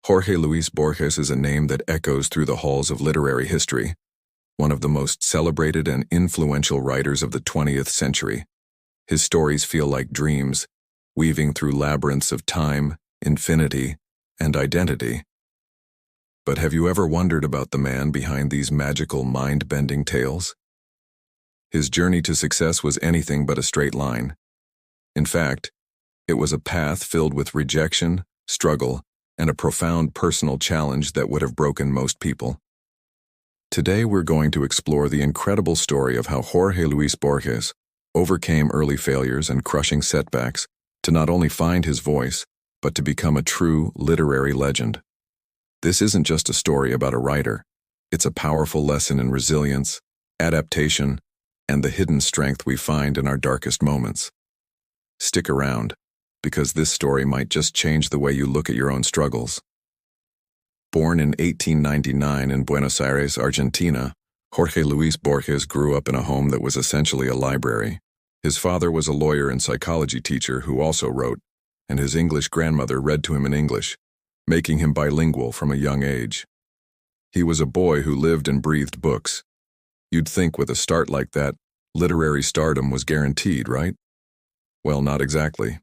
Jorge Luis Borges is a name that echoes through the halls of literary history, one of the most celebrated and influential writers of the 20th century. His stories feel like dreams, weaving through labyrinths of time, infinity, and identity. But have you ever wondered about the man behind these magical, mind-bending tales? His journey to success was anything but a straight line. In fact, it was a path filled with rejection, struggle, and a profound personal challenge that would have broken most people. Today we're going to explore the incredible story of how Jorge Luis Borges overcame early failures and crushing setbacks to not only find his voice, but to become a true literary legend. This isn't just a story about a writer. It's a powerful lesson in resilience, adaptation, and the hidden strength we find in our darkest moments. Stick around, because this story might just change the way you look at your own struggles. Born in 1899 in Buenos Aires, Argentina, Jorge Luis Borges grew up in a home that was essentially a library. His father was a lawyer and psychology teacher who also wrote, and his English grandmother read to him in English, making him bilingual from a young age. He was a boy who lived and breathed books. You'd think with a start like that, literary stardom was guaranteed, right? Well, not exactly.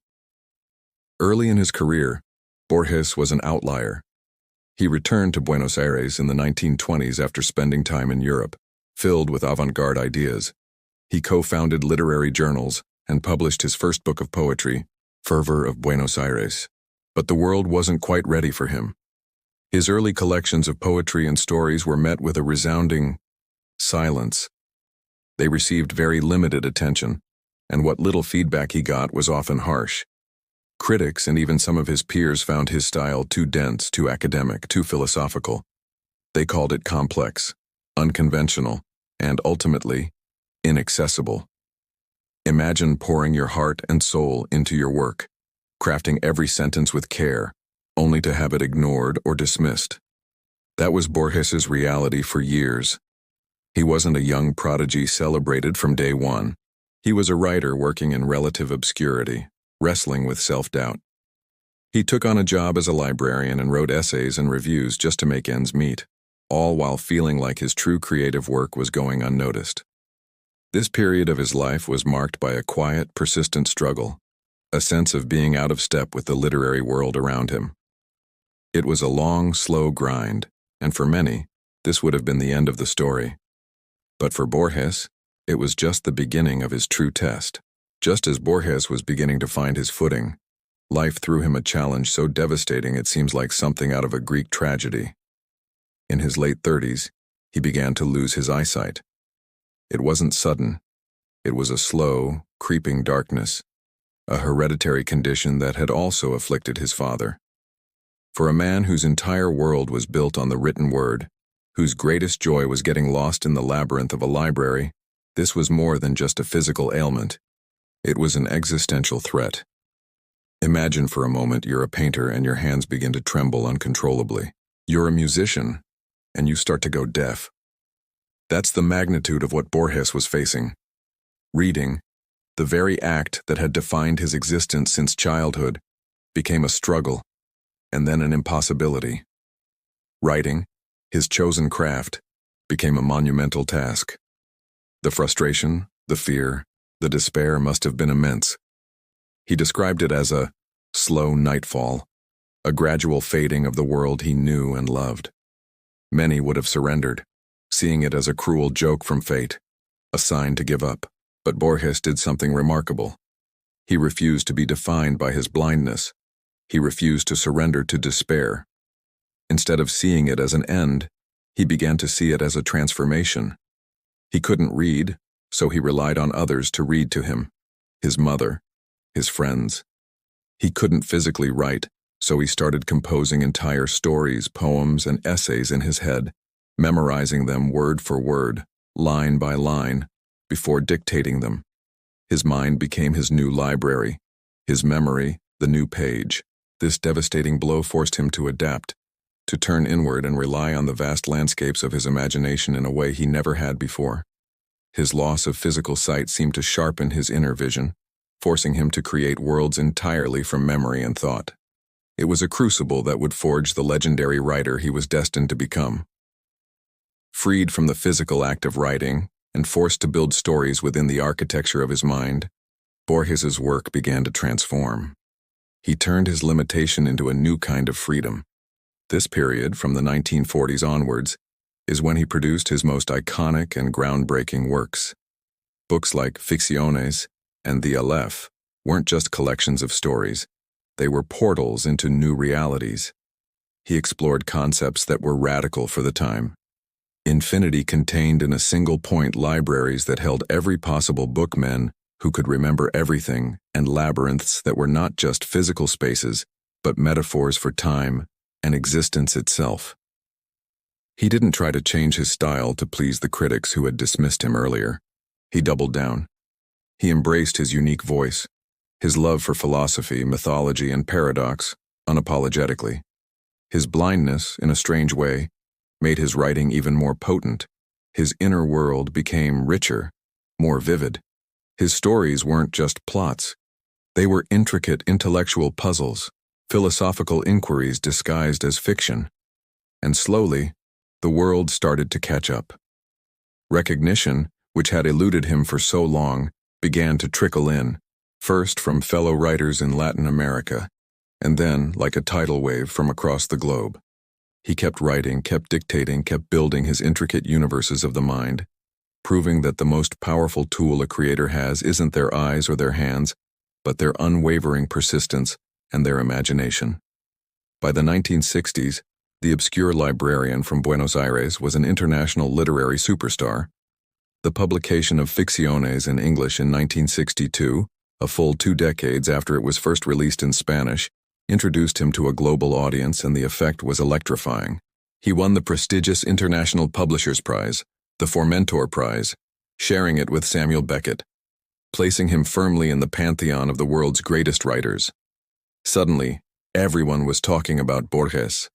Early in his career, Borges was an outlier. He returned to Buenos Aires in the 1920s after spending time in Europe, filled with avant-garde ideas. He co-founded literary journals and published his first book of poetry, Fervor of Buenos Aires. But the world wasn't quite ready for him. His early collections of poetry and stories were met with a resounding silence. They received very limited attention, and what little feedback he got was often harsh. Critics and even some of his peers found his style too dense, too academic, too philosophical. They called it complex, unconventional, and ultimately, inaccessible. Imagine pouring your heart and soul into your work, crafting every sentence with care, only to have it ignored or dismissed. That was Borges's reality for years. He wasn't a young prodigy celebrated from day one. He was a writer working in relative obscurity, wrestling with self-doubt. He took on a job as a librarian and wrote essays and reviews just to make ends meet, all while feeling like his true creative work was going unnoticed. This period of his life was marked by a quiet, persistent struggle, a sense of being out of step with the literary world around him. It was a long, slow grind, and for many, this would have been the end of the story. But for Borges, it was just the beginning of his true test. Just as Borges was beginning to find his footing, life threw him a challenge so devastating it seems like something out of a Greek tragedy. In his late 30s, he began to lose his eyesight. It wasn't sudden. It was a slow, creeping darkness, a hereditary condition that had also afflicted his father. For a man whose entire world was built on the written word, whose greatest joy was getting lost in the labyrinth of a library, this was more than just a physical ailment. It was an existential threat. Imagine for a moment you're a painter and your hands begin to tremble uncontrollably. You're a musician, and you start to go deaf. That's the magnitude of what Borges was facing. Reading, the very act that had defined his existence since childhood, became a struggle, and then an impossibility. Writing, his chosen craft, became a monumental task. The frustration, the fear, the despair must have been immense. He described it as a slow nightfall, a gradual fading of the world he knew and loved. Many would have surrendered, seeing it as a cruel joke from fate, a sign to give up. But Borges did something remarkable. He refused to be defined by his blindness. He refused to surrender to despair. Instead of seeing it as an end, he began to see it as a transformation. He couldn't read, so he relied on others to read to him, his mother, his friends. He couldn't physically write, so he started composing entire stories, poems, and essays in his head, memorizing them word for word, line by line, before dictating them. His mind became his new library, his memory, the new page. This devastating blow forced him to adapt, to turn inward and rely on the vast landscapes of his imagination in a way he never had before. His loss of physical sight seemed to sharpen his inner vision, forcing him to create worlds entirely from memory and thought. It was a crucible that would forge the legendary writer he was destined to become. Freed from the physical act of writing and forced to build stories within the architecture of his mind, Borges's work began to transform. He turned his limitation into a new kind of freedom. This period, from the 1940s onwards, is when he produced his most iconic and groundbreaking works. Books like Ficciones and The Aleph weren't just collections of stories. They were portals into new realities. He explored concepts that were radical for the time. Infinity contained in a single point libraries that held every possible bookman who could remember everything, and labyrinths that were not just physical spaces, but metaphors for time and existence itself. He didn't try to change his style to please the critics who had dismissed him earlier. He doubled down. He embraced his unique voice, his love for philosophy, mythology, and paradox, unapologetically. His blindness, in a strange way, made his writing even more potent. His inner world became richer, more vivid. His stories weren't just plots. They were intricate intellectual puzzles, philosophical inquiries disguised as fiction. And slowly, the world started to catch up. Recognition, which had eluded him for so long, began to trickle in, first from fellow writers in Latin America, and then, like a tidal wave, from across the globe. He kept writing, kept dictating, kept building his intricate universes of the mind, proving that the most powerful tool a creator has isn't their eyes or their hands, but their unwavering persistence and their imagination. By the 1960s, the obscure librarian from Buenos Aires was an international literary superstar. The publication of Ficciones in English in 1962, a full 2 decades after it was first released in Spanish, introduced him to a global audience, and the effect was electrifying. He won the prestigious International Publishers Prize, the Formentor Prize, sharing it with Samuel Beckett, placing him firmly in the pantheon of the world's greatest writers. Suddenly, everyone was talking about Borges.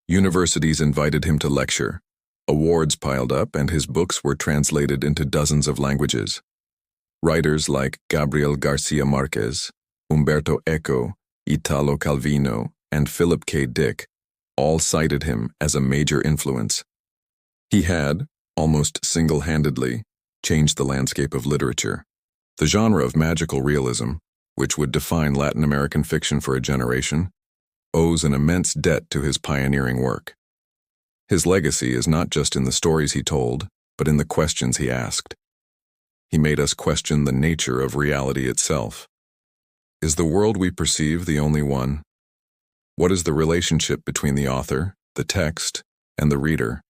Universities invited him to lecture. Awards piled up, and his books were translated into dozens of languages. Writers like Gabriel Garcia Marquez, Umberto Eco, Italo Calvino, and Philip K. Dick all cited him as a major influence. He had, almost single-handedly, changed the landscape of literature. The genre of magical realism, which would define Latin American fiction for a generation, owes an immense debt to his pioneering work. His legacy is not just in the stories he told, but in the questions he asked. He made us question the nature of reality itself. Is the world we perceive the only one? What is the relationship between the author, the text, and the reader?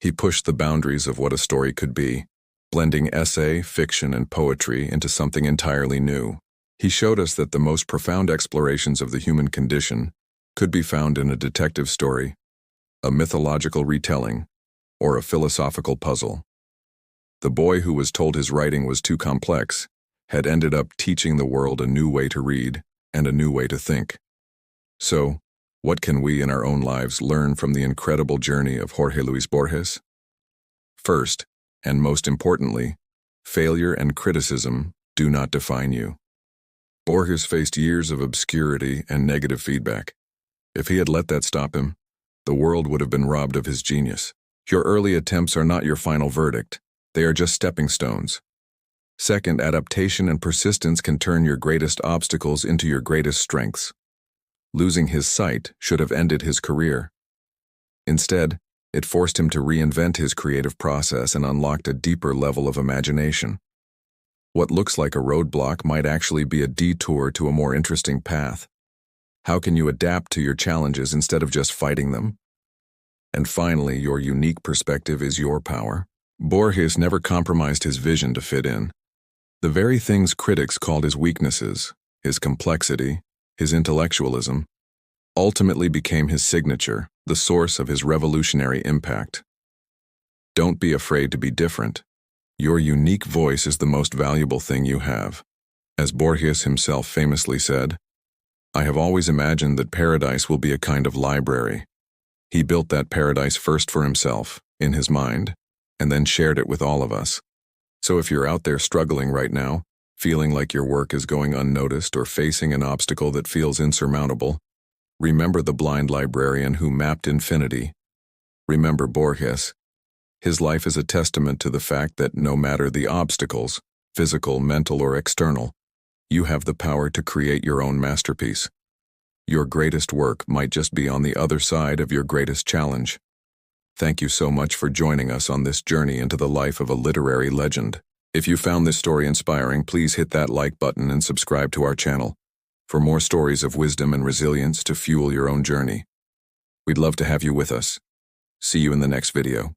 He pushed the boundaries of what a story could be, blending essay, fiction, and poetry into something entirely new. He showed us that the most profound explorations of the human condition could be found in a detective story, a mythological retelling, or a philosophical puzzle. The boy who was told his writing was too complex had ended up teaching the world a new way to read and a new way to think. So, what can we in our own lives learn from the incredible journey of Jorge Luis Borges? First, and most importantly, failure and criticism do not define you. Borges faced years of obscurity and negative feedback. If he had let that stop him, the world would have been robbed of his genius. Your early attempts are not your final verdict. They are just stepping stones. Second, adaptation and persistence can turn your greatest obstacles into your greatest strengths. Losing his sight should have ended his career. Instead, it forced him to reinvent his creative process and unlocked a deeper level of imagination. What looks like a roadblock might actually be a detour to a more interesting path. How can you adapt to your challenges instead of just fighting them? And finally, your unique perspective is your power. Borges never compromised his vision to fit in. The very things critics called his weaknesses, his complexity, his intellectualism, ultimately became his signature, the source of his revolutionary impact. Don't be afraid to be different. Your unique voice is the most valuable thing you have. As Borges himself famously said, "I have always imagined that paradise will be a kind of library." He built that paradise first for himself, in his mind, and then shared it with all of us. So if you're out there struggling right now, feeling like your work is going unnoticed or facing an obstacle that feels insurmountable, Remember the blind librarian who mapped infinity. Remember Borges. His life is a testament to the fact that no matter the obstacles, physical, mental, or external, you have the power to create your own masterpiece. Your greatest work might just be on the other side of your greatest challenge. Thank you so much for joining us on this journey into the life of a literary legend. If you found this story inspiring, please hit that like button and subscribe to our channel for more stories of wisdom and resilience to fuel your own journey. We'd love to have you with us. See you in the next video.